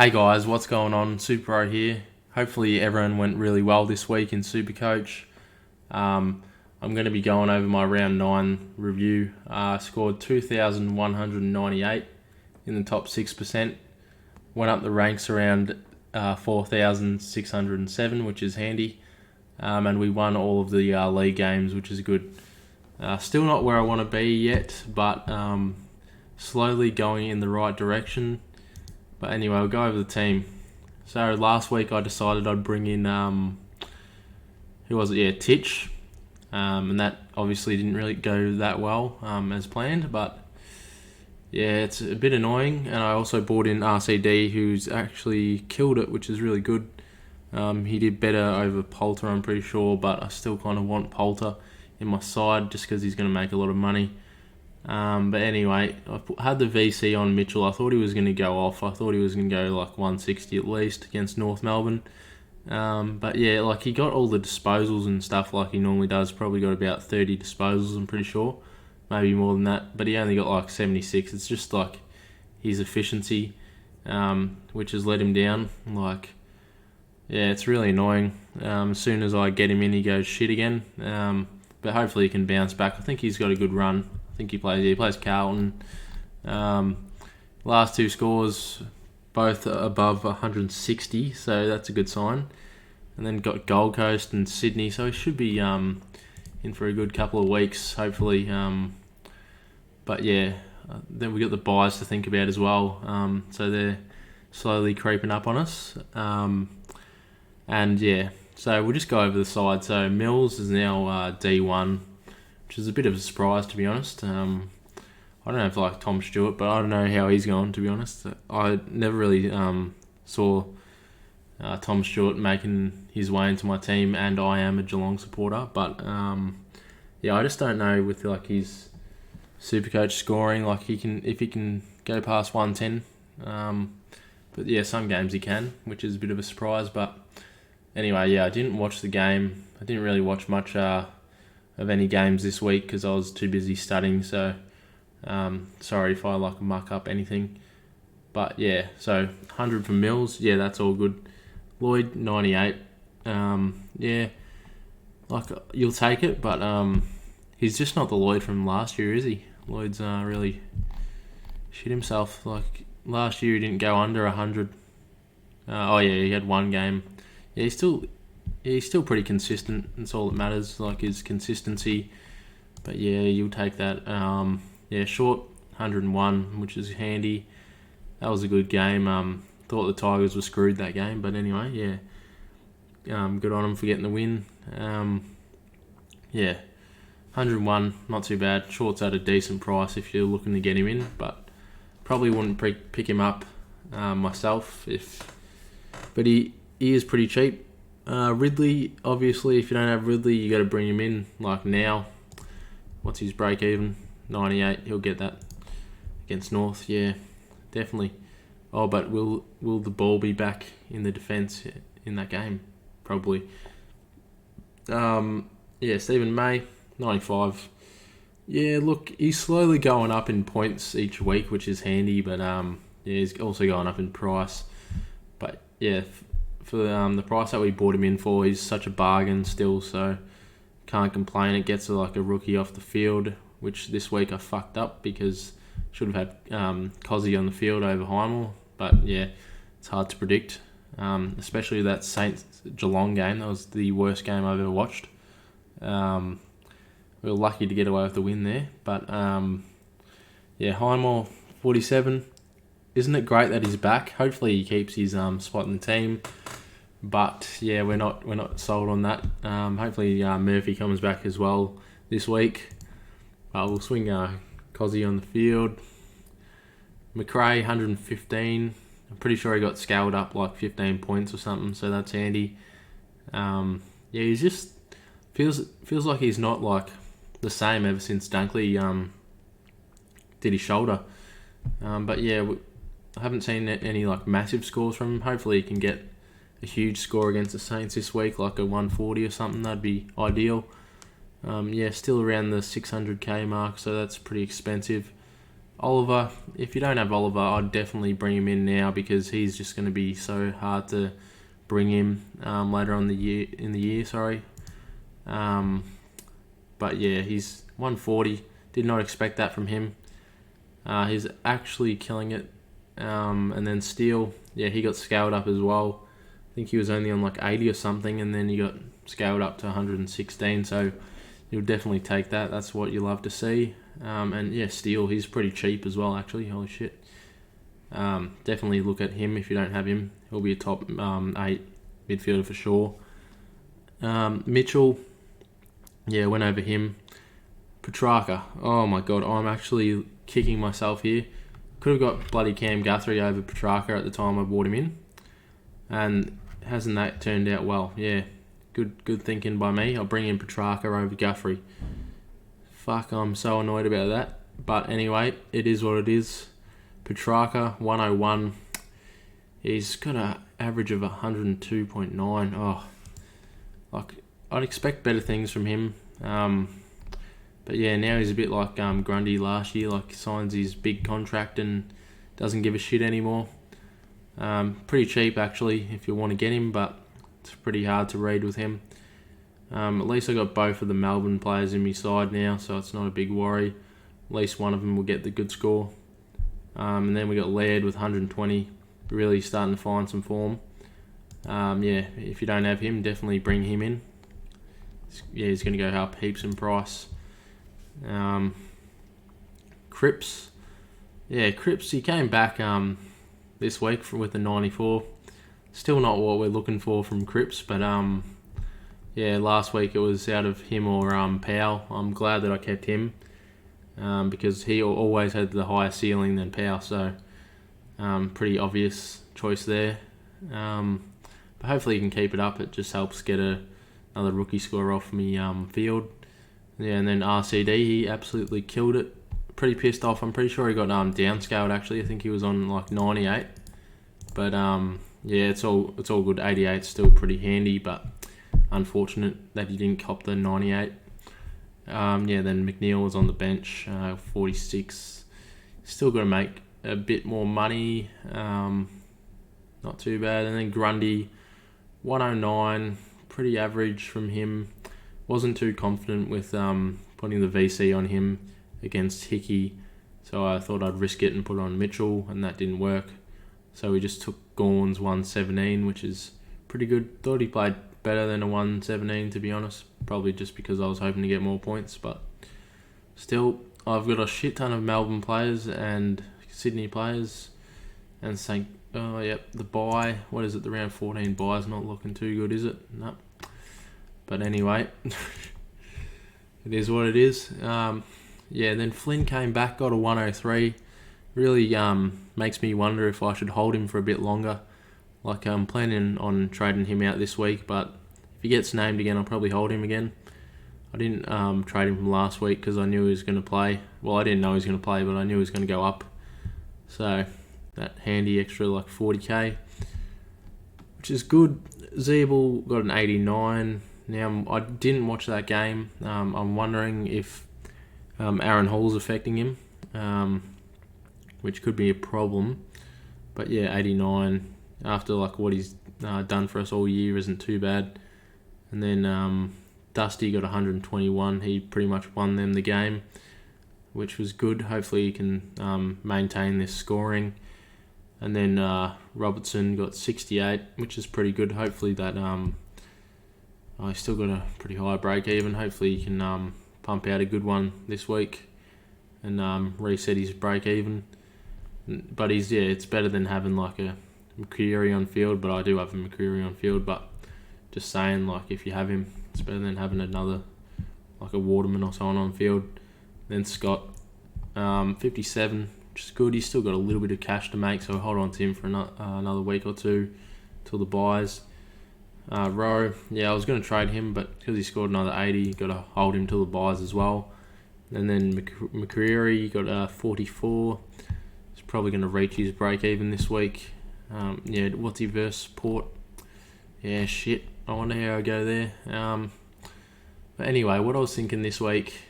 Hey guys, what's going on? SuperCoach here. Hopefully everyone went really well this week in SuperCoach. I'm going to be going over my round 9 review. Scored 2,198 in the top 6%. Went up the ranks around 4,607, which is handy. And we won all of the league games, which is good. Still not where I want to be yet, but slowly going in the right direction. But anyway, we'll go over the team. So last week I decided I'd bring in, who was it? Yeah, Titch. And that obviously didn't really go that well as planned. But yeah, it's a bit annoying. And I also brought in RCD, who's actually killed it, which is really good. He did better over Poulter, I'm pretty sure. But I still kind of want Poulter in my side just because he's going to make a lot of money. But anyway, I had the VC on Mitchell. I thought he was going to go off. I thought he was going to go like 160 at least against North Melbourne. But yeah, like he got all the disposals and stuff like he normally does. Probably got about 30 disposals, I'm pretty sure. Maybe more than that. But he only got like 76. It's just like his efficiency, which has let him down. Like, yeah, it's really annoying. As soon as I get him in, he goes shit again. But hopefully he can bounce back. I think he's got a good run. I think he plays Carlton. Last two scores, both above 160, so that's a good sign. And then got Gold Coast and Sydney, so he should be in for a good couple of weeks, hopefully. But yeah, then we got the buys to think about as well. So they're slowly creeping up on us. And yeah, so we'll just go over the side. So Mills is now D1, which is a bit of a surprise, to be honest. I don't know if I like Tom Stewart, but I don't know how he's going, to be honest. I never really saw Tom Stewart making his way into my team, and I am a Geelong supporter. But yeah, I just don't know with like his SuperCoach scoring, like if he can go past 110. But yeah, some games he can, which is a bit of a surprise. But anyway, yeah, I didn't watch the game. I didn't really watch much of any games this week because I was too busy studying. So sorry if I like muck up anything. But yeah, so 100 for Mills. Yeah, that's all good. Lloyd 98. Yeah, like you'll take it, but he's just not the Lloyd from last year, is he? Lloyd's really shit himself. Like last year, he didn't go under 100. Oh yeah, he had one game. Yeah, he's still pretty consistent. That's all that matters, like his consistency. But yeah, you'll take that. Yeah, short 101, which is handy. That was a good game. Thought the Tigers were screwed that game, but anyway, yeah. Good on them for getting the win. Yeah, 101, not too bad. Short's at a decent price if you're looking to get him in, but probably wouldn't pick him up myself but he is pretty cheap. Ridley, obviously, if you don't have Ridley, you got to bring him in like now. What's his break even? 98. He'll get that against North. Yeah, definitely. Oh, but will the ball be back in the defence in that game? Probably. Yeah, Stephen May, 95. Yeah, look, he's slowly going up in points each week, which is handy. But yeah, he's also going up in price. But yeah, for the price that we bought him in for, he's such a bargain still, so can't complain. It gets like a rookie off the field, which this week I fucked up because should have had Cozzy on the field over Heimel, but yeah, it's hard to predict, especially that Saints Geelong game. That was the worst game I've ever watched. We were lucky to get away with the win there, but yeah, Heimel 47. Isn't it great that he's back? Hopefully he keeps his spot in the team. But yeah, we're not sold on that. Hopefully Murphy comes back as well this week. We'll swing Cozzy on the field. McRae 115. I'm pretty sure he got scaled up like 15 points or something, so that's handy. Yeah, he's just feels like he's not like the same ever since Dunkley did his shoulder. But yeah, I haven't seen any like massive scores from him. Hopefully he can get a huge score against the Saints this week, like a 140 or something. That'd be ideal. Yeah, still around the 600k mark, so that's pretty expensive. Oliver, if you don't have Oliver, I'd definitely bring him in now because he's just going to be so hard to bring him later on in the year. But yeah, he's 140. Did not expect that from him. He's actually killing it. And then Steele, yeah, he got scaled up as well. I think he was only on like 80 or something, and then he got scaled up to 116. So you'll definitely take that. That's what you love to see. And yeah, Steele, he's pretty cheap as well, actually. Holy shit. Definitely look at him if you don't have him. He'll be a top 8 midfielder for sure. Mitchell, yeah, went over him. Petrarca, oh my god, I'm actually kicking myself here. Could have got bloody Cam Guthrie over Petrarca at the time I bought him in. And hasn't that turned out well? Yeah, good thinking by me. I'll bring in Petrarca over Guthrie. Fuck, I'm so annoyed about that. But anyway, it is what it is. Petrarca, 101. He's got an average of 102.9. Oh, like, I'd expect better things from him. But yeah, now he's a bit like Grundy last year. Like, signs his big contract and doesn't give a shit anymore. Pretty cheap, actually, if you want to get him, but it's pretty hard to read with him. At least I got both of the Melbourne players in my side now, so it's not a big worry. At least one of them will get the good score. And then we got Laird with 120, really starting to find some form. Yeah, if you don't have him, definitely bring him in. Yeah, he's going to go up heaps in price. Cripps. Yeah, Cripps, he came back this week with the 94. Still not what we're looking for from Cripps, but yeah, last week it was out of him or Powell. I'm glad that I kept him because he always had the higher ceiling than Powell, so pretty obvious choice there. But hopefully he can keep it up. It just helps get another rookie score off me field. Yeah, and then RCD, he absolutely killed it. Pretty pissed off. I'm pretty sure he got downscaled actually. I think he was on like 98. But yeah, it's all good. 88's still pretty handy, but unfortunate that he didn't cop the 98. Yeah, then McNeil was on the bench, 46. Still got to make a bit more money. Not too bad. And then Grundy, 109, pretty average from him. Wasn't too confident with putting the VC on him against Hickey, so I thought I'd risk it and put it on Mitchell, and that didn't work. So we just took Gawn's 117, which is pretty good. Thought he played better than a 117, to be honest. Probably just because I was hoping to get more points, but still, I've got a shit ton of Melbourne players and Sydney players, and the bye. What is it? The round 14 bye is not looking too good, is it? No. But anyway, it is what it is. Yeah, then Flynn came back, got a 103. Really makes me wonder if I should hold him for a bit longer. Like, I'm planning on trading him out this week, but if he gets named again, I'll probably hold him again. I didn't trade him from last week because I knew he was going to play. Well, I didn't know he was going to play, but I knew he was going to go up. So, that handy extra like 40k, which is good. Zeeble got an 89. Now, I didn't watch that game. I'm wondering if Aaron Hall's affecting him, which could be a problem. But yeah, 89 after like what he's done for us all year isn't too bad. And then Dusty got 121. He pretty much won them the game, which was good. Hopefully he can maintain this scoring. And then Robertson got 68, which is pretty good. Hopefully that I still got a pretty high break even. Hopefully he can pump out a good one this week and reset his break even. But it's better than having like a McCreary on field. But I do have a McCreary on field. But just saying, like, if you have him, it's better than having another like a Waterman or someone on field. Then Scott, 57, which is good. He's still got a little bit of cash to make, so hold on to him for another week or two till the buys. Rowe, yeah, I was going to trade him, but because he scored another 80, got to hold him till the buys as well. And then McCreary got 44. He's probably going to reach his break even this week. Yeah, what's he versus Port? Yeah, shit. I wonder how I go there. But anyway, what I was thinking this week,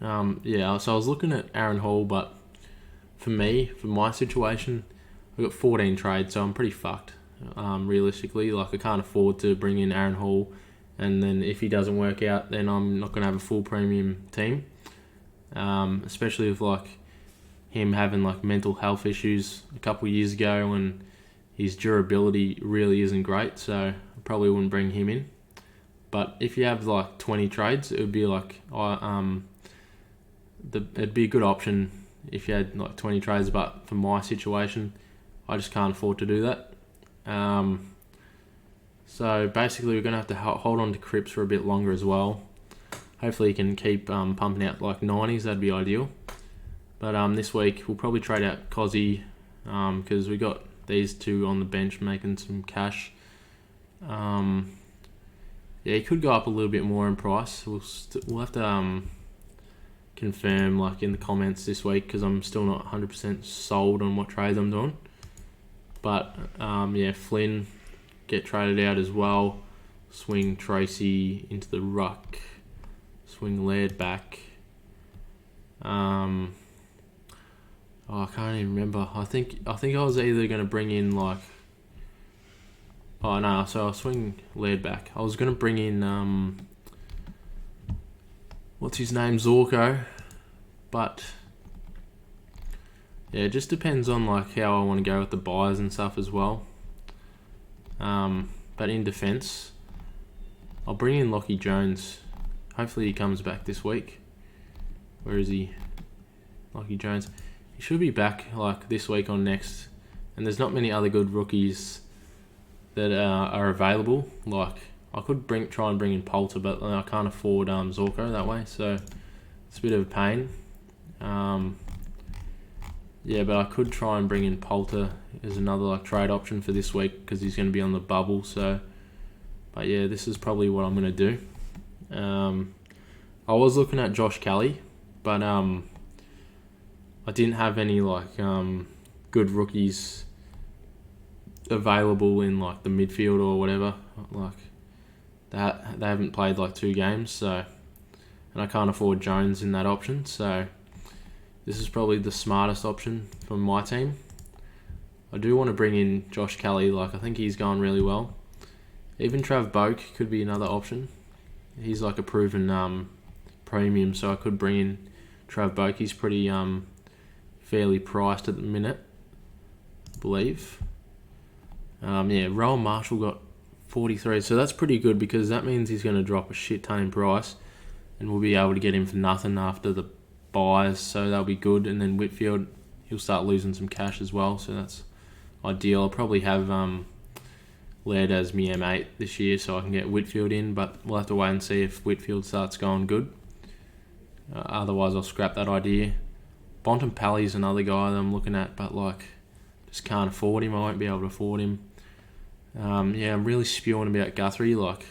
yeah, so I was looking at Aaron Hall, but for me, for my situation, I've got 14 trades, so I'm pretty fucked. Realistically, like I can't afford to bring in Aaron Hall, and then if he doesn't work out, then I'm not going to have a full premium team. Especially with like him having like mental health issues a couple of years ago, and his durability really isn't great, so I probably wouldn't bring him in. But if you have like 20 trades, it would be like it'd be a good option if you had like 20 trades. But for my situation, I just can't afford to do that. So basically, we're gonna have to hold on to Cripps for a bit longer as well. Hopefully, he can keep pumping out like 90s. That'd be ideal. But this week we'll probably trade out Cozzy because we got these two on the bench making some cash. Yeah, he could go up a little bit more in price. We'll have to confirm like in the comments this week because I'm still not 100% sold on what trades I'm doing. But yeah, Flynn get traded out as well. Swing Tracy into the ruck. Swing Laird back. I can't even remember. I think I was either going to bring in like. Oh no! So I'll swing Laird back. I was going to bring in what's his name, Zorko, but yeah, it just depends on like how I want to go with the buys and stuff as well. But in defence, I'll bring in Lockie Jones. Hopefully he comes back this week. Where is he? Lockie Jones. He should be back like this week or next. And there's not many other good rookies that are available. Like I could try and bring in Poulter, but I can't afford Zorko that way, so it's a bit of a pain. Yeah, but I could try and bring in Poulter as another like trade option for this week because he's going to be on the bubble. So, but yeah, this is probably what I'm going to do. I was looking at Josh Kelly, but I didn't have any like good rookies available in like the midfield or whatever. Like that, they haven't played like 2 games, so and I can't afford Jones in that option. So this is probably the smartest option for my team. I do want to bring in Josh Kelly. Like I think he's gone really well. Even Trav Boak could be another option. He's like a proven premium, so I could bring in Trav Boak. He's pretty fairly priced at the minute, I believe. Yeah, Rowan Marshall got 43, so that's pretty good because that means he's going to drop a shit ton in price, and we'll be able to get him for nothing after the buys, so that'll be good. And then Whitfield, he'll start losing some cash as well, so that's ideal. I'll probably have Laird as me M8 this year so I can get Whitfield in, but we'll have to wait and see if Whitfield starts going good. Otherwise, I'll scrap that idea. Bontempelli's another guy that I'm looking at, but like just can't afford him. I won't be able to afford him. Yeah, I'm really spewing about Guthrie. Like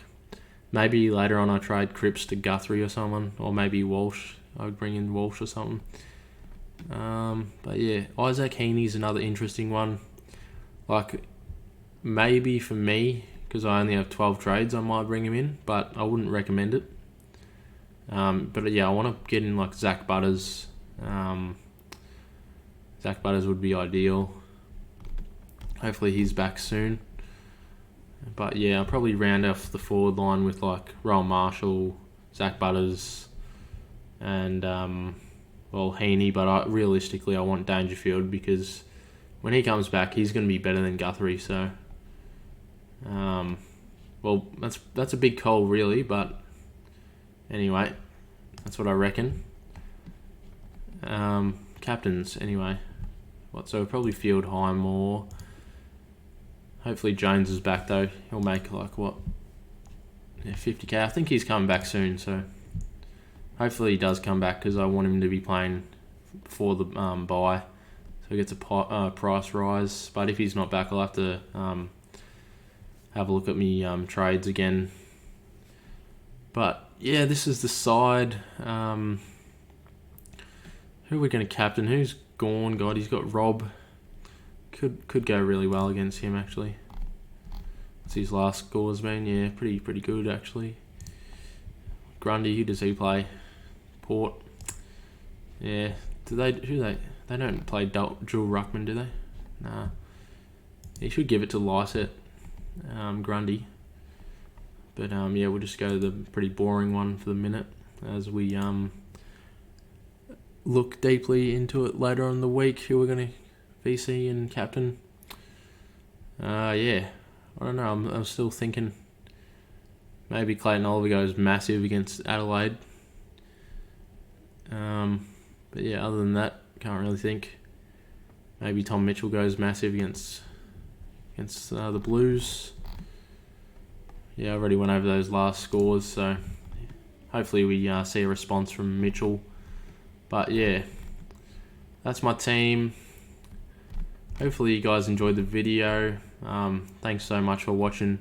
maybe later on I trade Cripps to Guthrie or someone, or maybe Walsh. I would bring in Walsh or something. But yeah, Isaac Heaney's another interesting one. Like maybe for me, because I only have 12 trades, I might bring him in, but I wouldn't recommend it. But yeah, I want to get in like Zach Butters. Zach Butters would be ideal. Hopefully he's back soon. But yeah, I'll probably round off the forward line with like Rowan Marshall, Zach Butters, and Heaney. But realistically, I want Dangerfield because when he comes back, he's going to be better than Guthrie. So, that's a big call, really. But anyway, that's what I reckon. Captains, anyway. So we'll probably field high more. Hopefully Jones is back though. He'll make like what? Yeah, 50k. I think he's coming back soon, so hopefully he does come back because I want him to be playing for the buy, so he gets a price rise. But if he's not back, I'll have to have a look at me trades again. But yeah, this is the side. Who are we going to captain? Who's gone? God, he's got Rob. Could go really well against him actually. What's his last scores been? Yeah, pretty good actually. Grundy, who does he play? Port. Yeah, they They don't play dual ruckman, do they? Nah. He should give it to Lyset, Grundy. But yeah, we'll just go to the pretty boring one for the minute as we look deeply into it later on in the week. Who we're going to VC and captain. Yeah, I don't know. I'm still thinking maybe Clayton Oliver goes massive against Adelaide. But yeah, other than that, can't really think. Maybe Tom Mitchell goes massive against the Blues. Yeah, I already went over those last scores, so hopefully we see a response from Mitchell. But yeah, that's my team. Hopefully you guys enjoyed the video. Thanks so much for watching.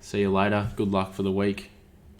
See you later. Good luck for the week.